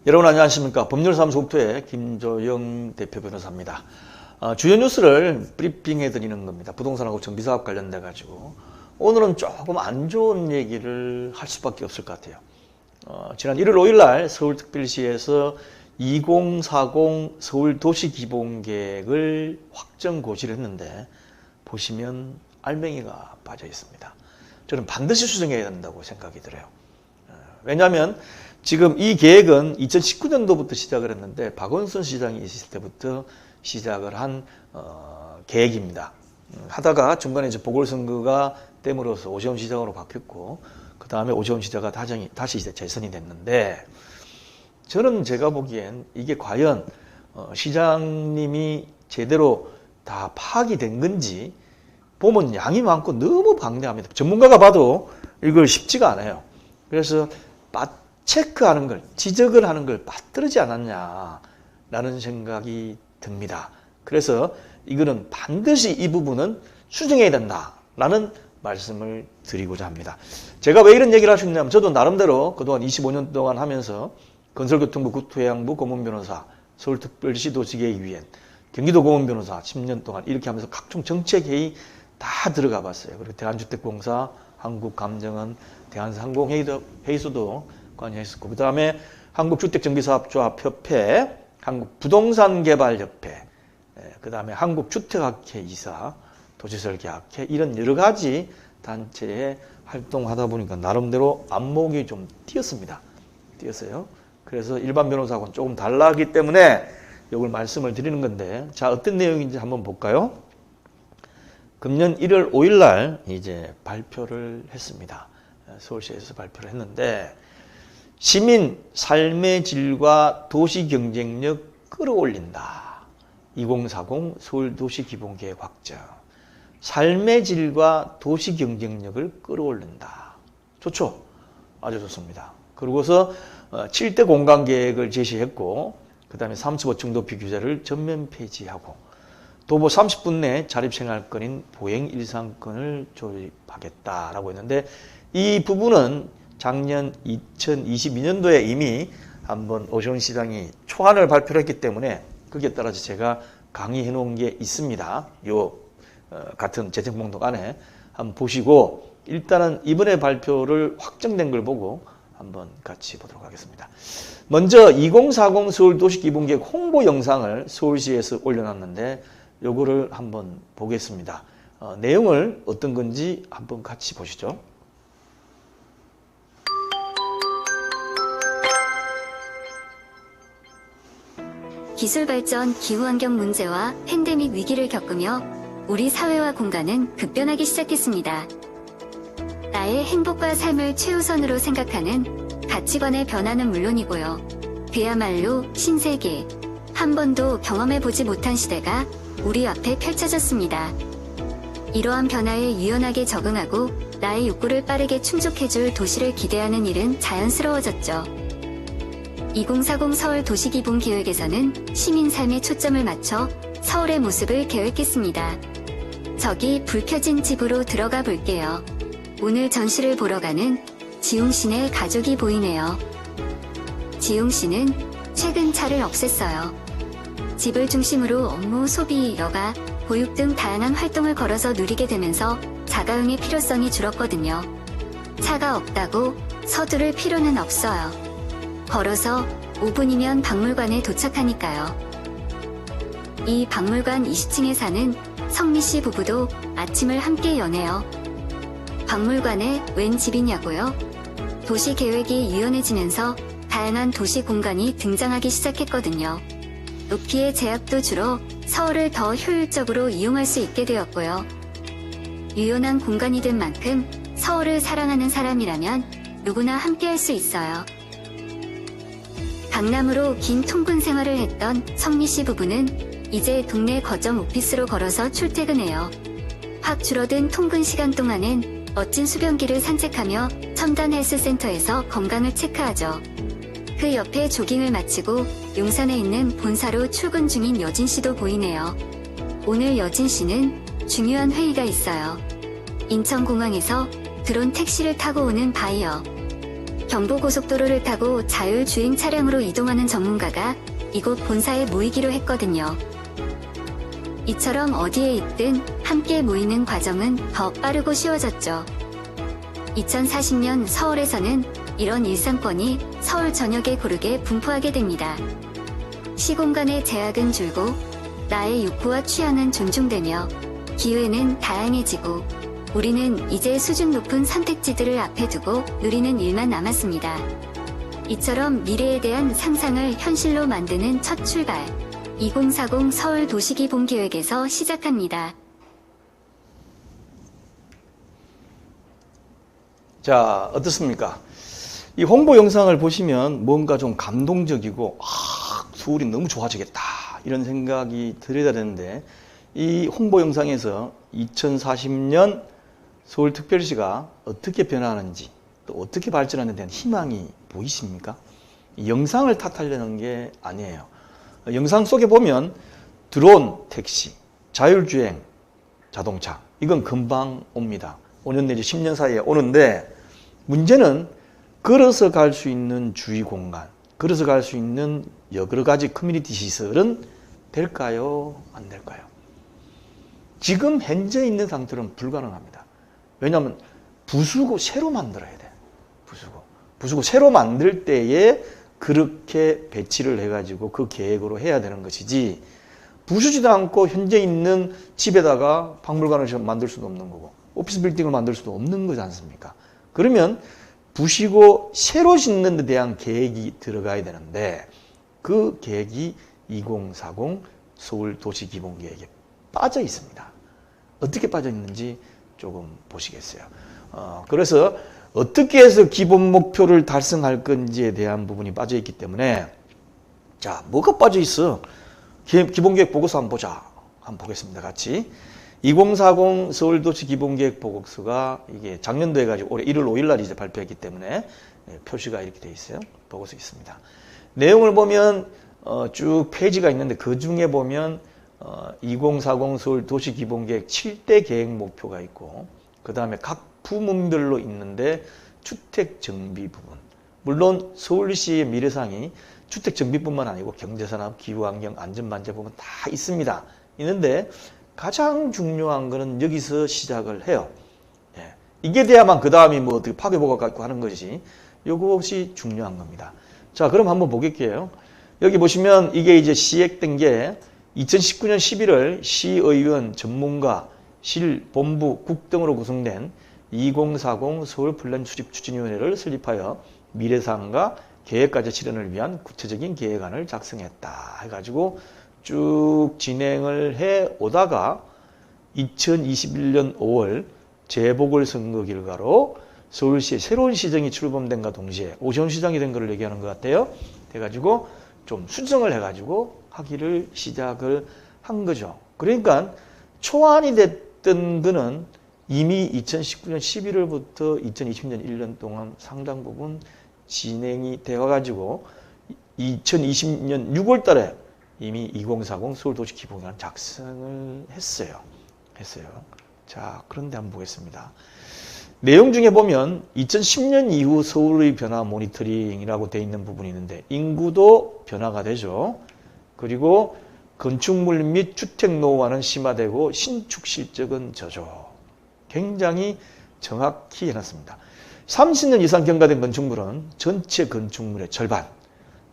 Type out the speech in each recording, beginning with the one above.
여러분 안녕하십니까. 법률사무소국토의 김조영 대표 변호사입니다. 주요 뉴스를 브리핑해 드리는 겁니다. 부동산하고 정비사업 관련돼 가지고 오늘은 조금 안 좋은 얘기를 할 수밖에 없을 것 같아요. 지난 1월 5일 날 서울특별시에서 2040 서울도시기본계획을 확정 고시를 했는데 보시면 알맹이가 빠져 있습니다. 저는 반드시 수정해야 된다고 생각이 들어요. 왜냐하면 지금 이 계획은 2019년도부터 시작을 했는데 박원순 시장이 있을 때부터 시작을 한 계획입니다. 하다가 중간에 이제 보궐선거가 됨으로써 오세훈 시장으로 바뀌었고 그 다음에 오세훈 시장가 다시 이제 재선이 됐는데 저는 제가 보기엔 이게 과연 시장님이 제대로 다 파악이 된 건지 보면 양이 많고 너무 방대합니다. 전문가가 봐도 이걸 쉽지가 않아요. 그래서 체크하는 걸, 지적을 하는 걸 빠뜨리지 않았냐라는 생각이 듭니다. 그래서 이거는 반드시 이 부분은 수정해야 된다라는 말씀을 드리고자 합니다. 제가 왜 이런 얘기를 할 수 있냐면 저도 나름대로 그동안 25년 동안 하면서 건설교통부 국토해양부 고문변호사, 서울특별시 도시계획위원, 경기도 고문변호사 10년 동안 이렇게 하면서 각종 정책회의 다 들어가 봤어요. 그리고 대한주택공사, 한국감정원, 대한상공회의소도 관여했었고 그 다음에 한국주택정비사업조합협회, 한국부동산개발협회, 그 다음에 한국주택학회 이사, 도시설계학회 이런 여러 가지 단체에 활동하다 보니까 나름대로 안목이 좀 띄었습니다. 띄었어요. 그래서 일반 변호사하고는 조금 달라하기 때문에 이걸 말씀을 드리는 건데 자 어떤 내용인지 한번 볼까요? 금년 1월 5일 날 이제 발표를 했습니다. 서울시에서 발표를 했는데 시민 삶의 질과 도시 경쟁력 끌어올린다. 2040 서울도시기본계획 확정. 삶의 질과 도시 경쟁력을 끌어올린다. 좋죠? 아주 좋습니다. 그러고서 7대 공간계획을 제시했고 그 다음에 35층 높이 규제를 전면 폐지하고 도보 30분 내 자립생활권인 보행 일상권을 조립하겠다라고 했는데 이 부분은 작년 2022년도에 이미 한번 오세훈 시장이 초안을 발표를 했기 때문에 거기에 따라서 제가 강의해 놓은 게 있습니다. 요 같은 재정봉독 안에 한번 보시고 일단은 이번에 발표를 확정된 걸 보고 한번 같이 보도록 하겠습니다. 먼저 2040 서울도시기본계획 홍보 영상을 서울시에서 올려놨는데 요거를 한번 보겠습니다. 내용을 어떤 건지 한번 같이 보시죠. 기술 발전, 기후환경 문제와 팬데믹 위기를 겪으며 우리 사회와 공간은 급변하기 시작했습니다. 나의 행복과 삶을 최우선으로 생각하는 가치관의 변화는 물론이고요. 그야말로 신세계, 한 번도 경험해보지 못한 시대가 우리 앞에 펼쳐졌습니다. 이러한 변화에 유연하게 적응하고 나의 욕구를 빠르게 충족해줄 도시를 기대하는 일은 자연스러워졌죠. 2040 서울 도시기본계획에서는 시민 삶에 초점을 맞춰 서울의 모습을 계획했습니다. 저기 불 켜진 집으로 들어가 볼게요. 오늘 전시를 보러 가는 지용 씨네 가족이 보이네요. 지용 씨는 최근 차를 없앴어요. 집을 중심으로 업무, 소비, 여가, 보육 등 다양한 활동을 걸어서 누리게 되면서 자가용의 필요성이 줄었거든요. 차가 없다고 서두를 필요는 없어요. 걸어서 5분이면 박물관에 도착하니까요. 이 박물관 20층에 사는 성미씨 부부도 아침을 함께 여네요. 박물관에 웬 집이냐고요? 도시계획이 유연해지면서 다양한 도시 공간이 등장하기 시작했거든요. 높이의 제약도 줄어 서울을 더 효율적으로 이용할 수 있게 되었고요. 유연한 공간이 된 만큼 서울을 사랑하는 사람이라면 누구나 함께 할 수 있어요. 강남으로 긴 통근 생활을 했던 성미씨 부부는 이제 동네 거점 오피스로 걸어서 출퇴근해요. 확 줄어든 통근 시간 동안엔 멋진 수변길을 산책하며 첨단 헬스센터에서 건강을 체크하죠. 그 옆에 조깅을 마치고 용산에 있는 본사로 출근 중인 여진씨도 보이네요. 오늘 여진씨는 중요한 회의가 있어요. 인천공항에서 드론 택시를 타고 오는 바이어. 경부고속도로를 타고 자율주행 차량으로 이동하는 전문가가 이곳 본사에 모이기로 했거든요. 이처럼 어디에 있든 함께 모이는 과정은 더 빠르고 쉬워졌죠. 2040년 서울에서는 이런 일상권이 서울 전역에 고르게 분포하게 됩니다. 시공간의 제약은 줄고 나의 욕구와 취향은 존중되며 기회는 다양해지고 우리는 이제 수준 높은 선택지들을 앞에 두고 누리는 일만 남았습니다. 이처럼 미래에 대한 상상을 현실로 만드는 첫 출발. 2040 서울 도시기본계획에서 시작합니다. 자, 어떻습니까? 이 홍보 영상을 보시면 뭔가 좀 감동적이고 서울이 너무 좋아지겠다 이런 생각이 들어야 되는데 이 홍보 영상에서 2040년 서울특별시가 어떻게 변화하는지 또 어떻게 발전하는 데 대한 희망이 보이십니까? 이 영상을 탓하려는 게 아니에요. 영상 속에 보면 드론 택시, 자율주행 자동차 이건 금방 옵니다. 5년 내지 10년 사이에 오는데 문제는 걸어서 갈 수 있는 주위 공간, 걸어서 갈 수 있는 여러 가지 커뮤니티 시설은 될까요? 안 될까요? 지금 현재 있는 상태로는 불가능합니다. 왜냐하면 부수고 새로 만들어야 돼. 부수고 새로 만들 때에 그렇게 배치를 해가지고 그 계획으로 해야 되는 것이지 부수지도 않고 현재 있는 집에다가 박물관을 만들 수도 없는 거고 오피스 빌딩을 만들 수도 없는 거지 않습니까? 그러면 부시고 새로 짓는 데 대한 계획이 들어가야 되는데 그 계획이 2040 서울 도시기본계획에 빠져 있습니다. 어떻게 빠져 있는지 조금 보시겠어요. 그래서 어떻게 해서 기본 목표를 달성할 건지에 대한 부분이 빠져 있기 때문에 자, 뭐가 빠져 있어? 기본계획 보고서 한번 보자. 한번 보겠습니다. 같이. 2040 서울도시 기본계획 보고서가 이게 작년도 해가지고 올해 1월 5일 날 이제 발표했기 때문에 표시가 이렇게 돼 있어요. 보고서 있습니다. 내용을 보면 쭉 페이지가 있는데 그 중에 보면 2040 서울도시 기본계획 7대 계획 목표가 있고 그 다음에 각 부문별로 있는데 주택 정비 부분. 물론 서울시의 미래상이 주택 정비뿐만 아니고 경제산업, 기후환경, 안전반제 부분 다 있습니다. 있는데 가장 중요한 거는 여기서 시작을 해요. 예. 이게 돼야만 그 다음이 뭐 어떻게 파괴보고 갖고 하는 것이 이것이 중요한 겁니다. 자, 그럼 한번 보겠게요. 여기 보시면 이게 이제 시행된 게 2019년 11월 시의원, 전문가, 실, 본부, 국 등으로 구성된 2040 서울 플랜 수립 추진위원회를 설립하여 미래사항과 계획과제 실현을 위한 구체적인 계획안을 작성했다 해가지고 쭉 진행을 해 오다가 2021년 5월 재보궐선거 결과로 서울시에 새로운 시정이 출범된과 동시에 오세훈 시장이 된 것을 얘기하는 것 같아요. 돼가지고 좀 수정을 해가지고 하기를 시작을 한 거죠. 그러니까 초안이 됐던 거는 이미 2019년 11월부터 2020년 1년 동안 상당 부분 진행이 되어가지고 2020년 6월 달에 이미 2040 서울도시기본계획안 작성을 했어요. 자, 그런데 한번 보겠습니다. 내용 중에 보면 2010년 이후 서울의 변화 모니터링이라고 되어 있는 부분이 있는데 인구도 변화가 되죠. 그리고 건축물 및 주택 노후화는 심화되고 신축 실적은 저조. 굉장히 정확히 해놨습니다. 30년 이상 경과된 건축물은 전체 건축물의 절반,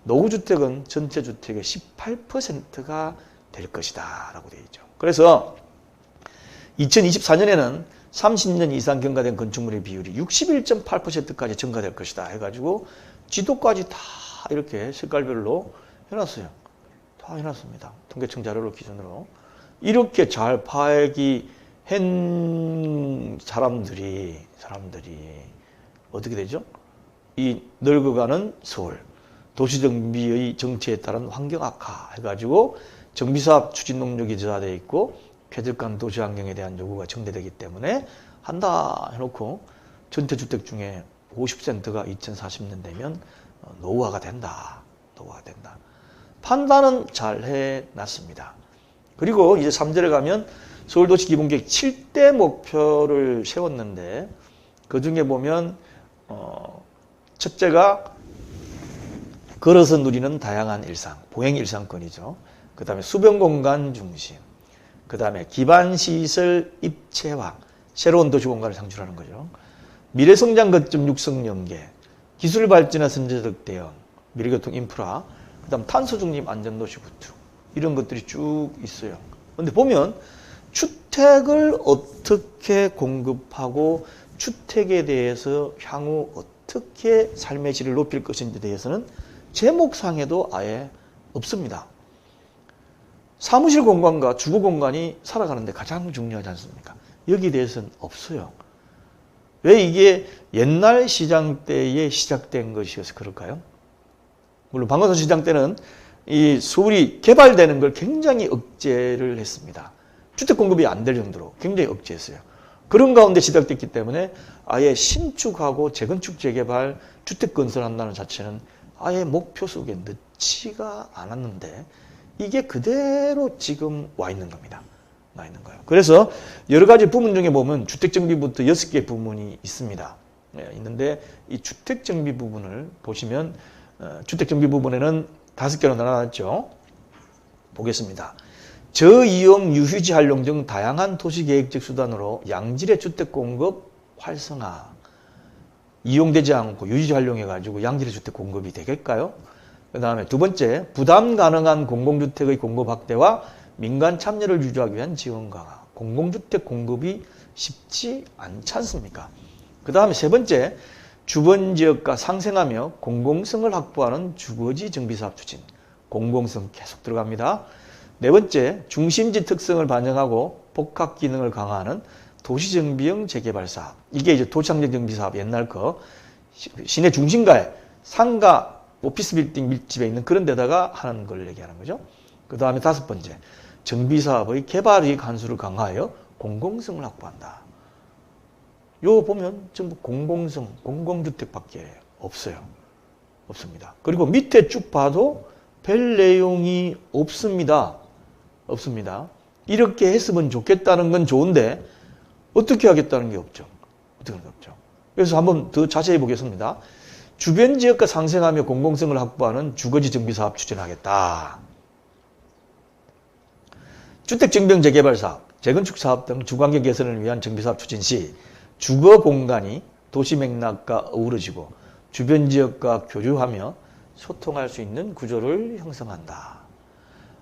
노후주택은 전체 주택의 18%가 될 것이다 라고 되어 있죠. 그래서 2024년에는 30년 이상 경과된 건축물의 비율이 61.8%까지 증가될 것이다 해가지고 지도까지 다 이렇게 색깔별로 해놨어요. 다 해놨습니다. 통계청 자료를 기준으로. 이렇게 잘 파악이 한 사람들이 어떻게 되죠? 이 늙어가는 서울, 도시정비의 정치에 따른 환경 악화 해가지고 정비사업 추진 능력이 저하되어 있고 쾌적한 도시환경에 대한 요구가 증대되기 때문에 한다 해놓고 전체 주택 중에 50%가 2040년 되면 노후화가 된다. 판단은 잘 해놨습니다. 그리고 이제 3절에 가면 서울도시기본계획 7대 목표를 세웠는데 그 중에 보면 첫째가 걸어서 누리는 다양한 일상, 보행 일상권이죠. 그 다음에 수변공간 중심, 그 다음에 기반시설 입체화, 새로운 도시공간을 창출하는 거죠. 미래성장 거점 육성 연계, 기술 발전과 선제적 대응, 미래교통 인프라, 그 다음 탄소 중립 안전도시 구축, 이런 것들이 쭉 있어요. 그런데 보면 주택을 어떻게 공급하고 주택에 대해서 향후 어떻게 삶의 질을 높일 것인지에 대해서는 제목상에도 아예 없습니다. 사무실 공간과 주거 공간이 살아가는데 가장 중요하지 않습니까? 여기에 대해서는 없어요. 왜 이게 옛날 시장 때에 시작된 것이어서 그럴까요? 물론 방건선 시장 때는 이 서울이 개발되는 걸 굉장히 억제를 했습니다. 주택 공급이 안 될 정도로 굉장히 억제했어요. 그런 가운데 시작됐기 때문에 아예 신축하고 재건축 재개발 주택 건설한다는 자체는 아예 목표 속에 넣지가 않았는데 이게 그대로 지금 와 있는 겁니다. 와 있는 거예요. 그래서 여러 가지 부문 중에 보면 주택정비부터 6개 부문이 있습니다. 있는데 이 주택정비 부분을 보시면 주택정비 부분에는 5개로 나눠놨죠. 보겠습니다. 저이용 유휴지 활용 등 다양한 도시계획적 수단으로 양질의 주택 공급 활성화. 이용되지 않고 유지 활용해가지고 양질의 주택 공급이 되겠까요? 그 다음에 두 번째, 부담 가능한 공공주택의 공급 확대와 민간 참여를 유도하기 위한 지원 강화. 공공주택 공급이 쉽지 않지 않습니까? 그 다음에 세 번째, 주변 지역과 상생하며 공공성을 확보하는 주거지 정비사업 추진. 공공성 계속 들어갑니다. 네 번째, 중심지 특성을 반영하고 복합 기능을 강화하는 도시정비형 재개발 사업. 이게 이제 도시환경 정비 사업 옛날 거 시내 중심가에 상가 오피스 빌딩 밀집에 있는 그런 데다가 하는 걸 얘기하는 거죠. 그 다음에 5번째, 정비 사업의 개발이익 환수를 강화하여 공공성을 확보한다. 요 보면 전부 공공성, 공공주택밖에 없어요. 없습니다. 그리고 밑에 쭉 봐도 별 내용이 없습니다. 없습니다. 이렇게 했으면 좋겠다는 건 좋은데 어떻게 하겠다는 게 없죠. 어떻게 하는 게 없죠. 그래서 한번 더 자세히 보겠습니다. 주변 지역과 상생하며 공공성을 확보하는 주거지 정비 사업 추진하겠다. 주택 정비형 재개발 사업, 재건축 사업 등 주거환경 개선을 위한 정비 사업 추진 시 주거 공간이 도시 맥락과 어우러지고 주변 지역과 교류하며 소통할 수 있는 구조를 형성한다.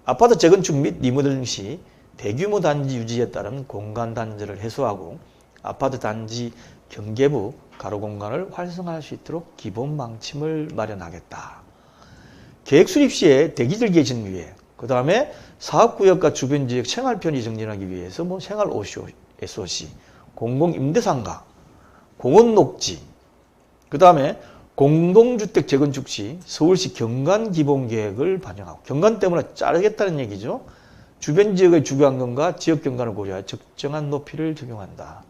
아파트 재건축 및 리모델링 시 대규모 단지 유지에 따른 공간 단절을 해소하고 아파트 단지 경계부 가로 공간을 활성화할 수 있도록 기본 망침을 마련하겠다. 계획 수립 시에 대기질 개선 위해 그 다음에 사업구역과 주변 지역 생활 편의 정진하기 위해서 뭐 생활 SOC, 공공 임대상가, 공원 녹지, 그 다음에 공동주택 재건축 시 서울시 경관 기본계획을 반영하고 경관 때문에 자르겠다는 얘기죠. 주변 지역의 주거환경과 지역 경관을 고려하여 적정한 높이를 적용한다.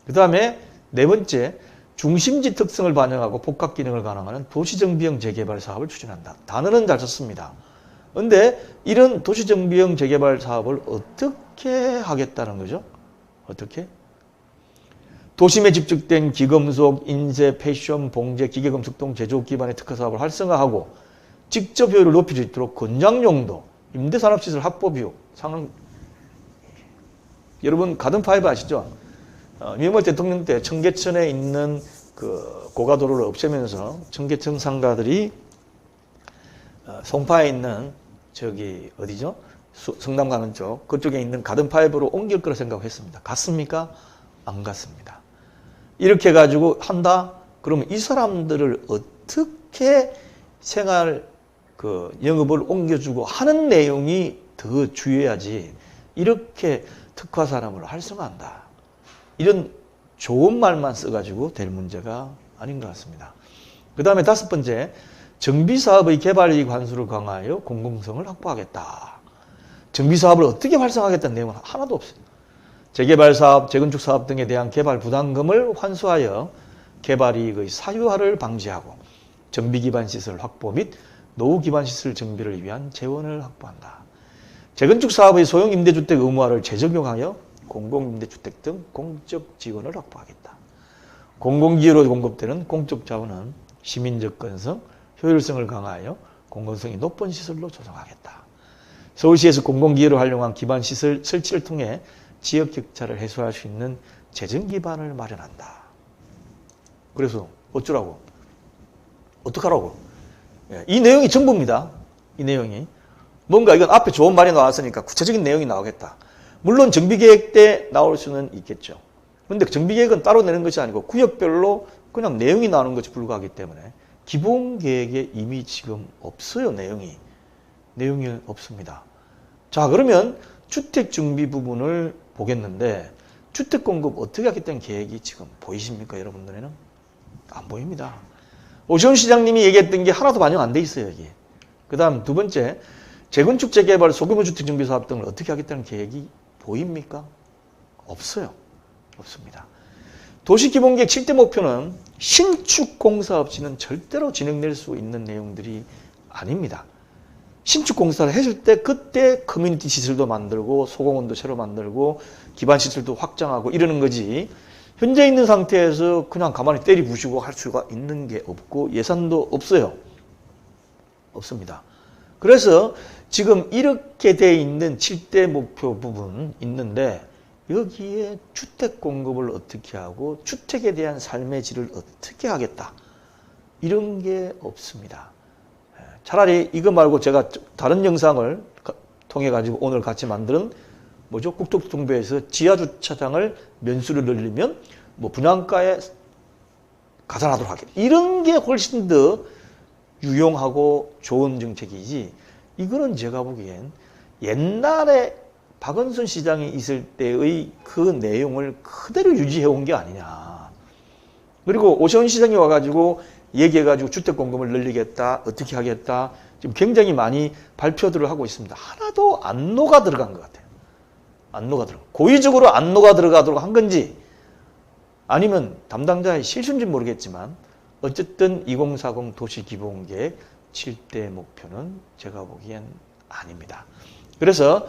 그 다음에 네 번째, 중심지 특성을 반영하고 복합 기능을 가능하는 도시정비형 재개발 사업을 추진한다. 단어는 잘 썼습니다. 그런데 이런 도시정비형 재개발 사업을 어떻게 하겠다는 거죠? 어떻게? 도심에 집중된 기금속, 인쇄, 패션, 봉제, 기계금속동 제조업 기반의 특화 사업을 활성화하고 직접 효율을 높일 수 있도록 건장용도, 임대산업시설 확보 비용, 여러분 가든파이브 아시죠? 윤석열 대통령 때 청계천에 있는 그 고가도로를 없애면서 청계천 상가들이 송파에 있는 저기 어디죠? 성남 가는 쪽 그쪽에 있는 가든파이브로 옮길 거라 생각했습니다. 갔습니까? 안 갔습니다. 이렇게 해가지고 한다? 그러면 이 사람들을 어떻게 생활 영업을 옮겨주고 하는 내용이 더 중요하지. 이렇게 특화 산업을 활성화한다. 이런 좋은 말만 써가지고 될 문제가 아닌 것 같습니다. 그 다음에 5번째, 정비사업의 개발이익 환수를 강화하여 공공성을 확보하겠다. 정비사업을 어떻게 활성화하겠다는 내용은 하나도 없어요. 재개발사업, 재건축사업 등에 대한 개발 부담금을 환수하여 개발이익의 사유화를 방지하고 정비기반시설 확보 및 노후기반시설 정비를 위한 재원을 확보한다. 재건축사업의 소형임대주택 의무화를 재적용하여 공공임대주택 등 공적 지원을 확보하겠다. 공공기여로 공급되는 공적 자원은 시민 접근성, 효율성을 강화하여 공공성이 높은 시설로 조성하겠다. 서울시에서 공공기회를 활용한 기반시설 설치를 통해 지역 격차를 해소할 수 있는 재정 기반을 마련한다. 그래서 어쩌라고? 어떡하라고? 이 내용이 전부입니다. 이 내용이. 뭔가 이건 앞에 좋은 말이 나왔으니까 구체적인 내용이 나오겠다. 물론 정비계획 때 나올 수는 있겠죠. 그런데 정비계획은 따로 내는 것이 아니고 구역별로 그냥 내용이 나오는 것이 불과하기 때문에 기본계획에 이미 지금 없어요. 내용이 없습니다. 자, 그러면 주택정비 부분을 보겠는데 주택 공급 어떻게 하겠다는 계획이 지금 보이십니까? 여러분 눈에는? 안 보입니다. 오시훈 시장님이 얘기했던 게 하나도 반영 안 돼 있어요. 여기. 그 다음 두 번째, 재건축 재개발 소규모 주택정비 사업 등을 어떻게 하겠다는 계획이 보입니까? 없어요. 없습니다. 도시기본계획 7대 목표는 신축 공사 없이는 절대로 진행될 수 있는 내용들이 아닙니다. 신축 공사를 했을 때 그때 커뮤니티 시설도 만들고 소공원도 새로 만들고 기반 시설도 확장하고 이러는 거지, 현재 있는 상태에서 그냥 가만히 때리 부시고 할 수가 있는 게 없고 예산도 없어요. 없습니다. 그래서 지금 이렇게 돼 있는 7대 목표 부분 있는데 여기에 주택 공급을 어떻게 하고 주택에 대한 삶의 질을 어떻게 하겠다, 이런 게 없습니다. 차라리 이거 말고 제가 다른 영상을 통해 가지고 오늘 같이 만드는 국토교통부에서 지하주차장을 면수를 늘리면 분양가에 가산하도록 하겠다, 이런 게 훨씬 더 유용하고 좋은 정책이지, 이거는 제가 보기엔 옛날에 박원순 시장이 있을 때의 그 내용을 그대로 유지해 온 게 아니냐. 그리고 오세훈 시장이 와가지고 얘기해가지고 주택 공급을 늘리겠다, 어떻게 하겠다, 지금 굉장히 많이 발표들을 하고 있습니다. 하나도 안 녹아 들어간 것 같아요. 안 녹아 들어간. 고의적으로 안 녹아 들어가도록 한 건지 아니면 담당자의 실수인지 모르겠지만 어쨌든 2040 도시기본계획 7대 목표는 제가 보기엔 아닙니다. 그래서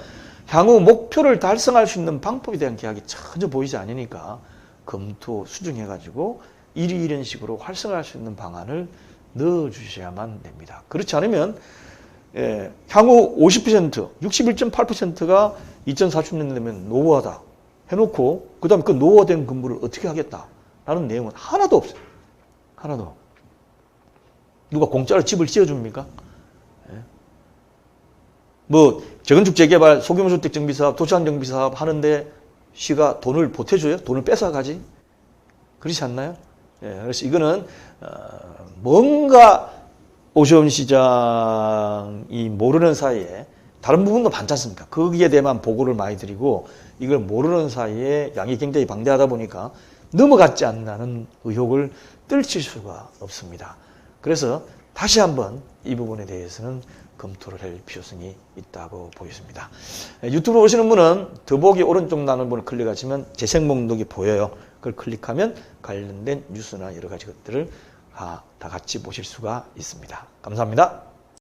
향후 목표를 달성할 수 있는 방법에 대한 계획이 전혀 보이지 않으니까 검토, 수정해가지고 이런 식으로 활성화할 수 있는 방안을 넣어주셔야만 됩니다. 그렇지 않으면 향후 50%, 61.8%가 2040년 되면 노후화다 해놓고 그 다음에 그 노후화된 건물을 어떻게 하겠다라는 내용은 하나도 없어요. 하나도. 누가 공짜로 집을 지어줍니까? 재건축 재개발, 소규모 주택 정비 사업, 도시환 정비 사업 하는데 시가 돈을 보태줘요? 돈을 뺏어가지? 그렇지 않나요? 그래서 이거는 뭔가 오세훈 시장이 모르는 사이에 다른 부분도 많지 않습니까? 거기에 대해만 보고를 많이 드리고 이걸 모르는 사이에 양이 굉장히 방대하다 보니까 넘어갔지 않나는 의혹을 떨칠 수가 없습니다. 그래서 다시 한번 이 부분에 대해서는 검토를 할 필요성이 있다고 보겠습니다. 유튜브로 오시는 분은 더보기 오른쪽 나눈 분을 클릭하시면 재생 목록이 보여요. 그걸 클릭하면 관련된 뉴스나 여러 가지 것들을 다 같이 보실 수가 있습니다. 감사합니다.